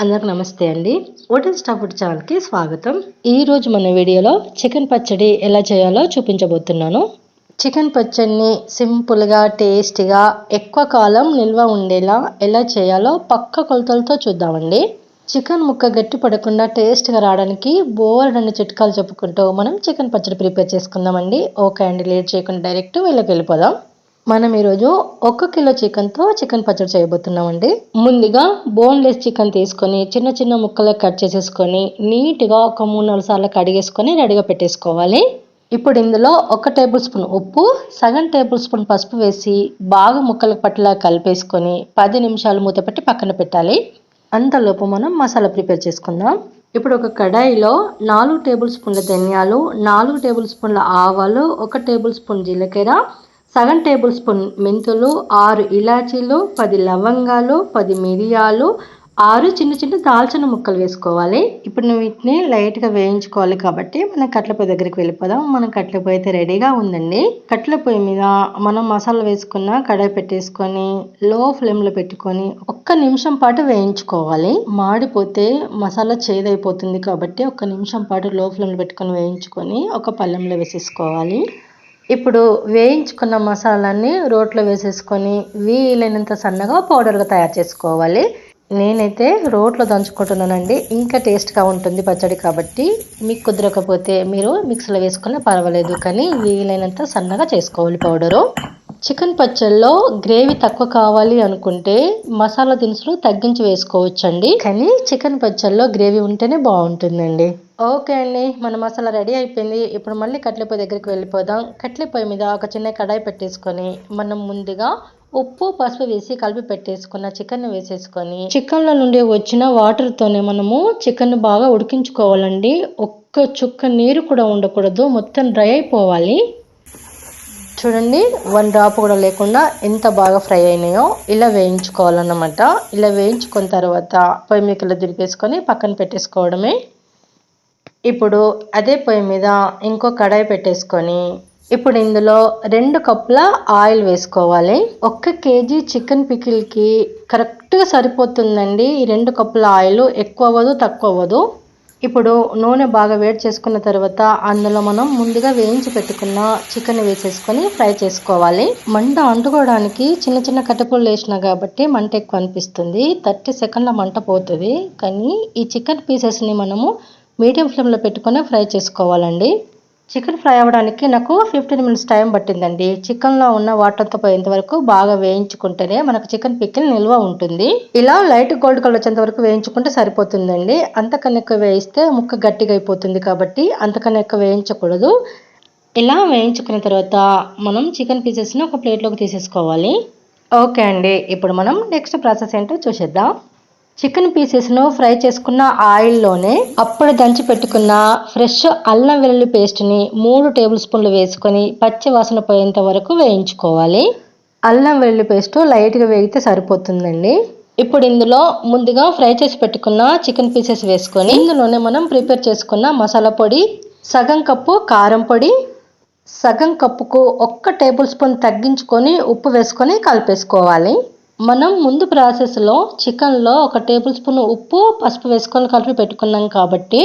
అందరికి నమస్తే అండి. హోటల్ స్టాప్ ఫుడ్ ఛానల్కి స్వాగతం. ఈరోజు మన వీడియోలో చికెన్ పచ్చడి ఎలా చేయాలో చూపించబోతున్నాను. చికెన్ పచ్చడిని సింపుల్గా టేస్టీగా ఎక్కువ కాలం నిల్వ ఉండేలా ఎలా చేయాలో పక్క కొలతలతో చూద్దామండి. చికెన్ ముక్క గట్టి పడకుండా టేస్ట్గా రావడానికి బోలెడన్ని చిట్కాలు చెప్పుకుంటూ మనం చికెన్ పచ్చడి ప్రిపేర్ చేసుకుందామండి. ఓకే అండి, లేట్ చేయకుండా డైరెక్ట్ వెళ్ళిపోదాం. మనం ఈరోజు 1 కిలో చికెన్తో చికెన్ పచ్చడి చేయబోతున్నామండి. ముందుగా బోన్లెస్ చికెన్ తీసుకొని చిన్న చిన్న ముక్కలు కట్ చేసేసుకొని నీట్గా ఒక 3-4 సార్లు కడిగేసుకొని రెడీగా పెట్టేసుకోవాలి. ఇప్పుడు ఇందులో 1 టేబుల్ స్పూన్ ఉప్పు, సగం టేబుల్ స్పూన్ పసుపు వేసి బాగా ముక్కలకు పట్టలా కలిపేసుకొని 10 నిమిషాలు మూత పెట్టి పక్కన పెట్టాలి. అంతలోపు మనం మసాలా ప్రిపేర్ చేసుకుందాం. ఇప్పుడు ఒక కడాయిలో 4 టేబుల్ స్పూన్ల ధనియాలు, 4 టేబుల్ స్పూన్ల ఆవాలు, 1 టేబుల్ స్పూన్ జీలకర్ర, సగం టేబుల్ స్పూన్ మెంతులు, 6 ఇలాచీలు, 10 లవంగాలు, 10 మిరియాలు, 6 చిన్న చిన్న దాల్చిన ముక్కలు వేసుకోవాలి. ఇప్పుడు వీటిని లైట్గా వేయించుకోవాలి కాబట్టి మనం కట్టెల పొయ్యి దగ్గరికి వెళ్ళిపోదాం. మనం కట్టెల పొయ్యి అయితే రెడీగా ఉందండి. కట్టెల పొయ్యి మీద మనం మసాలా వేసుకున్న కడాయి పెట్టేసుకొని లో ఫ్లేమ్లో పెట్టుకొని 1 నిమిషం పాటు వేయించుకోవాలి. మాడిపోతే మసాలా చేదైపోతుంది కాబట్టి 1 నిమిషం పాటు లో ఫ్లేమ్లో పెట్టుకొని వేయించుకొని ఒక పళ్ళెంలో వేసేసుకోవాలి. ఇప్పుడు వేయించుకున్న మసాలాన్ని రోట్లో వేసేసుకొని వీలైనంత సన్నగా పౌడర్గా తయారు చేసుకోవాలి. నేనైతే రోట్లో దంచుకుంటున్నానండి, ఇంకా టేస్ట్గా ఉంటుంది పచ్చడి కాబట్టి. మీకు కుదరకపోతే మీరు మిక్సీలో వేసుకున్నా పర్వాలేదు, కానీ వీలైనంత సన్నగా చేసుకోవాలి పౌడరు. చికెన్ పచ్చళ్ళలో గ్రేవీ తక్కువ కావాలి అనుకుంటే మసాలా దినుసులు తగ్గించి వేసుకోవచ్చండి, కానీ చికెన్ పచ్చళ్ళలో గ్రేవీ ఉంటేనే బాగుంటుందండి. ఓకే అండి, మన మసాలా రెడీ అయిపోయింది. ఇప్పుడు మళ్ళీ కట్టెల పొయ్యి దగ్గరికి వెళ్ళిపోదాం. కట్టెల పొయ్యి మీద ఒక చిన్న కడాయి పెట్టేసుకొని మనం ముందుగా ఉప్పు పసుపు వేసి కలిపి పెట్టేసుకున్న చికెన్ వేసేసుకొని చికెన్లో నుండి వచ్చిన వాటర్తోనే మనము చికెన్ బాగా ఉడికించుకోవాలండి. ఒక్క చుక్క నీరు కూడా ఉండకూడదు, మొత్తం డ్రై అయిపోవాలి. చూడండి, 1 డ్రాప్ కూడా లేకుండా ఎంత బాగా ఫ్రై అయినాయో ఇలా వేయించుకోవాలన్నమాట. ఇలా వేయించుకున్న తర్వాత పొయ్యి మీకలో దింపేసుకొని పక్కన పెట్టేసుకోవడమే. ఇప్పుడు అదే పొయ్యి మీద ఇంకో కడాయి పెట్టేసుకొని ఇప్పుడు ఇందులో 2 కప్పుల ఆయిల్ వేసుకోవాలి. 1 కేజీ చికెన్ పికిల్కి కరెక్ట్గా సరిపోతుందండి ఈ 2 కప్పుల ఆయిల్. ఎక్కువ అవ్వదు, తక్కువ అవ్వదు. ఇప్పుడు నూనె బాగా వేడి చేసుకున్న తర్వాత అందులో మనం ముందుగా వేయించి పెట్టుకున్న చికెన్ వేసేసుకొని ఫ్రై చేసుకోవాలి. మంట అంటుకోవడానికి చిన్న చిన్న కట్టెపుల్లలు వేసినా కాబట్టి మంట ఎక్కువ అనిపిస్తుంది. 30 సెకండ్ల మంట పోతుంది, కానీ ఈ చికెన్ పీసెస్ని మనము మీడియం ఫ్లేమ్లో పెట్టుకొని ఫ్రై చేసుకోవాలండి. చికెన్ ఫ్రై అవ్వడానికి నాకు 15 మినిట్స్ టైం పట్టిందండి. చికెన్లో ఉన్న వాటర్తో పోయేంత వరకు బాగా వేయించుకుంటేనే మనకు చికెన్ పికిల్ నిల్వ ఉంటుంది. ఇలా లైట్ గోల్డ్ కలర్ వచ్చేంత వరకు వేయించుకుంటే సరిపోతుందండి. అంతకన్నా ఎక్కువ వేయిస్తే ముక్క గట్టిగా అయిపోతుంది కాబట్టి అంతకన్నా ఎక్కువ వేయించకూడదు. ఇలా వేయించుకున్న తర్వాత మనం చికెన్ పీసెస్ని ఒక ప్లేట్లోకి తీసేసుకోవాలి. ఓకే అండి, ఇప్పుడు మనం నెక్స్ట్ ప్రాసెస్ ఏంటో చూసేద్దాం. చికెన్ పీసెస్ను ఫ్రై చేసుకున్న ఆయిల్లోనే అప్పుడు దంచి పెట్టుకున్న ఫ్రెష్ అల్లం వెల్లుల్లి పేస్ట్ని 3 టేబుల్ స్పూన్లు వేసుకొని పచ్చి వాసన పోయేంత వరకు వేయించుకోవాలి. అల్లం వెల్లుల్లి పేస్ట్ లైట్గా వేగితే సరిపోతుందండి. ఇప్పుడు ఇందులో ముందుగా ఫ్రై చేసి పెట్టుకున్న చికెన్ పీసెస్ వేసుకొని ఇందులోనే మనం ప్రిపేర్ చేసుకున్న మసాలా పొడి, సగం కప్పు కారం పొడి, సగం కప్పుకు 1 టేబుల్ స్పూన్ తగ్గించుకొని ఉప్పు వేసుకొని కలిపేసుకోవాలి. మనం ముందు ప్రాసెస్లో చికెన్లో 1 టేబుల్ స్పూన్ ఉప్పు పసుపు వేసుకొని కలిపి పెట్టుకున్నాం కాబట్టి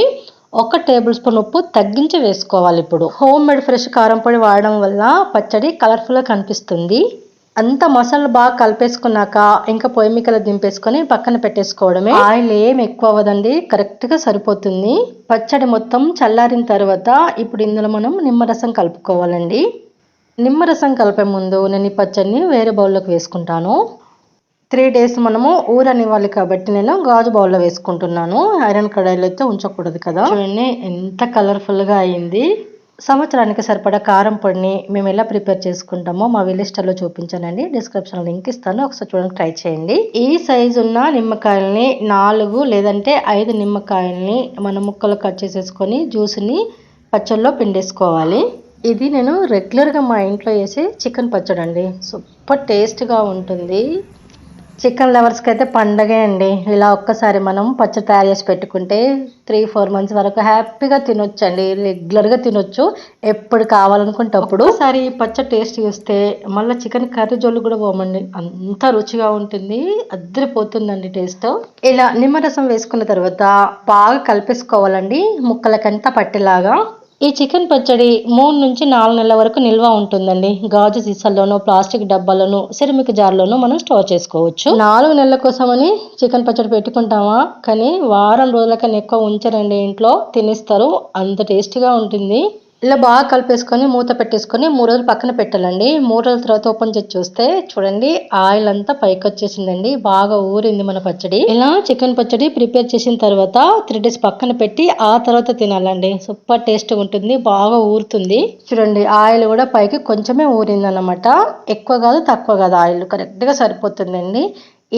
1 టేబుల్ స్పూన్ ఉప్పు తగ్గించి వేసుకోవాలి. ఇప్పుడు హోమ్ మేడ్ ఫ్రెష్ కారం పొడి వాడడం వల్ల పచ్చడి కలర్ఫుల్గా కనిపిస్తుంది. అంత మసాలా బాగా కలిపేసుకున్నాక ఇంకా పొయ్యి మీకలో దింపేసుకొని పక్కన పెట్టేసుకోవడమే. ఆయిల్ ఏం ఎక్కువ అవ్వదండి, కరెక్ట్గా సరిపోతుంది. పచ్చడి మొత్తం చల్లారిన తర్వాత ఇప్పుడు ఇందులో మనం నిమ్మరసం కలుపుకోవాలండి. నిమ్మరసం కలిపే ముందు నేను ఈ పచ్చడిని వేరే బౌల్లోకి వేసుకుంటాను. 3 days మనము ఊరనివ్వాలి కాబట్టి నేను గాజు బౌల్లో వేసుకుంటున్నాను. ఐరన్ కడాయిలో అయితే ఉంచకూడదు కదా. చూడండి ఎంత కలర్ఫుల్గా అయింది. సంవత్సరానికి సరిపడా కారం పొడిని మేము ఎలా ప్రిపేర్ చేసుకుంటామో మా విలేజ్ స్టైల్లో చూపించానండి. డిస్క్రిప్షన్లో లింక్ ఇస్తాను, ఒకసారి చూడండి, ట్రై చేయండి. ఈ సైజు ఉన్న నిమ్మకాయల్ని 4 లేదంటే 5 నిమ్మకాయల్ని మనం ముక్కలు కట్ చేసేసుకొని జ్యూస్ని పచ్చడిలో పిండేసుకోవాలి. ఇది నేను రెగ్యులర్గా మా ఇంట్లో వేసే చికెన్ పచ్చడి అండి. సూపర్ టేస్ట్గా ఉంటుంది. చికెన్ లవర్స్కి అయితే పండగే అండి. ఇలా ఒక్కసారి మనం పచ్చడి తయారు చేసి పెట్టుకుంటే 3-4 మంత్స్ వరకు హ్యాపీగా తినొచ్చండి. రెగ్యులర్గా తినొచ్చు, ఎప్పుడు కావాలనుకుంటే అప్పుడు. ఒకసారి పచ్చడి టేస్ట్ చూస్తే మళ్ళీ చికెన్ కర్రీ జోలు కూడా పోమండి, అంత రుచిగా ఉంటుంది, అద్దరిపోతుందండి టేస్ట్. ఇలా నిమ్మరసం వేసుకున్న తర్వాత బాగా కలిపేసుకోవాలండి, ముక్కలకంతా పట్టేలాగా. ఈ చికెన్ పచ్చడి 3 నుంచి 4 నెలల వరకు నిల్వ ఉంటుందండి. గాజు సీసాల్లోనూ, ప్లాస్టిక్ డబ్బాలోనూ, సిరమిక్ జార్లోనూ మనం స్టోర్ చేసుకోవచ్చు. 4 నెలల కోసమని చికెన్ పచ్చడి పెట్టుకుంటామా, కానీ వారం రోజుల కన్నా ఎక్కువ ఉంచరండి, ఇంట్లో తినేస్తారు, అంత టేస్టీగా ఉంటుంది. ఇలా బాగా కలిపేసుకొని మూత పెట్టేసుకొని 3 రోజులు పక్కన పెట్టాలండి. 3 రోజుల తర్వాత ఓపెన్ చేసి చూస్తే చూడండి, ఆయిల్ అంతా పైకి వచ్చేసిందండి, బాగా ఊరింది మన పచ్చడి. ఇలా చికెన్ పచ్చడి ప్రిపేర్ చేసిన తర్వాత 3 డేస్ పక్కన పెట్టి ఆ తర్వాత తినాలండి, సూపర్ టేస్ట్ ఉంటుంది, బాగా ఊరుతుంది. చూడండి, ఆయిల్ కూడా పైకి కొంచెమే ఊరింది అన్నమాట, ఎక్కువ కాదు తక్కువ కాదు, ఆయిల్ కరెక్ట్గా సరిపోతుందండి.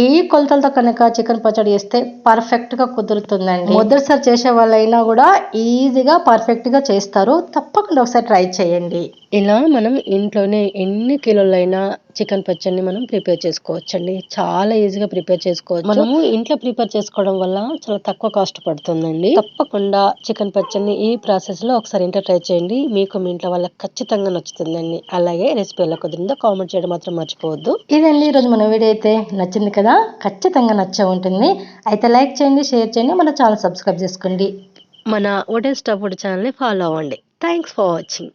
ఈ కొలతలతో కనుక చికెన్ పచ్చడి చేస్తే పర్ఫెక్ట్గా కుదురుతుందండి. మొదటిసారి చేసే వాళ్ళైనా కూడా ఈజీగా పర్ఫెక్ట్గా చేస్తారు, తప్పకుండా ఒకసారి ట్రై చేయండి. ఇలా మనం ఇంట్లోనే ఎన్ని కిలోలైనా చికెన్ పచ్చడిని మనం ప్రిపేర్ చేసుకోవచ్చండి, చాలా ఈజీగా ప్రిపేర్ చేసుకోవచ్చు. మనము ఇంట్లో ప్రిపేర్ చేసుకోవడం వల్ల చాలా తక్కువ కాస్ట్ పడుతుందండి. తప్పకుండా చికెన్ పచ్చడిని ఈ ప్రాసెస్ లో ఒకసారి ఇంట్లో ట్రై చేయండి, మీకు మీ ఇంట్లో వాళ్ళకి ఖచ్చితంగా నచ్చుతుందండి. అలాగే రెసిపీ ఎలా కుదిరిందో కామెంట్ చేయడం మాత్రం మర్చిపోవద్దు. ఇదండి ఈరోజు మన వీడియో అయితే, నచ్చింది కదా, ఖచ్చితంగా నచ్చే ఉంటుంది. అయితే లైక్ చేయండి, షేర్ చేయండి, మన ఛానల్ సబ్స్క్రైబ్ చేసుకోండి, మన హోటల్ స్టాప్ ఫుడ్ ఛానల్ని ఫాలో అవ్వండి. Thanks for watching.